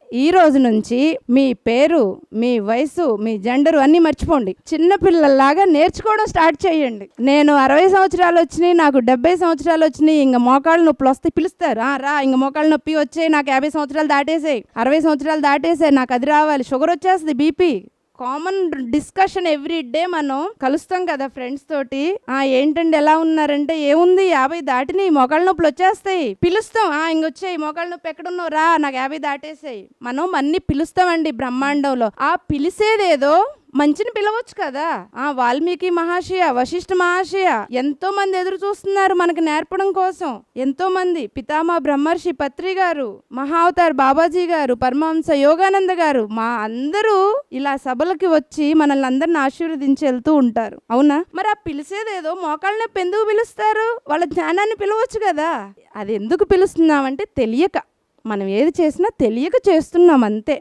ఈ రోజు నుంచి మీ పేరు, మీ వయసు, మీ జెండరు అన్నీ మర్చిపోండి. చిన్నపిల్లల్లాగా నేర్చుకోవడం స్టార్ట్ చేయండి. నేను 60 సంవత్సరాలు వచ్చినాయి, నాకు 70 సంవత్సరాలు వచ్చినాయి, ఇంక మోకాళ్ళ నొప్పులు వస్తే పిలుస్తారు. రా ఇంక మోకాళ్ళ నొప్పి వచ్చాయి, నాకు 50 సంవత్సరాలు దాటేసాయి, 60 సంవత్సరాలు దాటేసాయి, నాకు అది రావాలి, షుగర్ వచ్చేస్తుంది, BP. Common discussion every day మనం కలుస్తాం కదా ఫ్రెండ్స్ తోటి. ఏంటండి ఎలా ఉన్నారంటే, ఏముంది 50 దాటినాయి, మోకాళ్ళ నొప్పులు వచ్చేస్తాయి, పిలుస్తాం. ఇంకొచ్చాయి, మోకాళ్ళ నొప్పి ఎక్కడున్నావు, రా నాకు 50 దాటేసాయి. మనం అన్ని పిలుస్తామండి బ్రహ్మాండంలో. పిలిసేదేదో మంచిని పిలవచ్చు కదా. వాల్మీకి మహాశయ, వశిష్ఠ మహాశయ ఎంతో మంది ఎదురు చూస్తున్నారు మనకి నేర్పడం కోసం. ఎంతో మంది పితామా బ్రహ్మర్షి పత్రి గారు, మహావతార్ బాబాజీ గారు, పరమహంస యోగానంద గారు, మా అందరూ ఇలా సభలకి వచ్చి మనల్ని అందరిని ఆశీర్వదించి వెళ్తూ ఉంటారు. అవునా? మరి పిలిచేదేదో మోకాళ్ళ నొప్పి ఎందుకు పిలుస్తారు? వాళ్ళ జ్ఞానాన్ని పిలవచ్చు కదా. అది ఎందుకు పిలుస్తున్నామంటే తెలియక. మనం ఏది చేసినా తెలియక చేస్తున్నాం అంతే.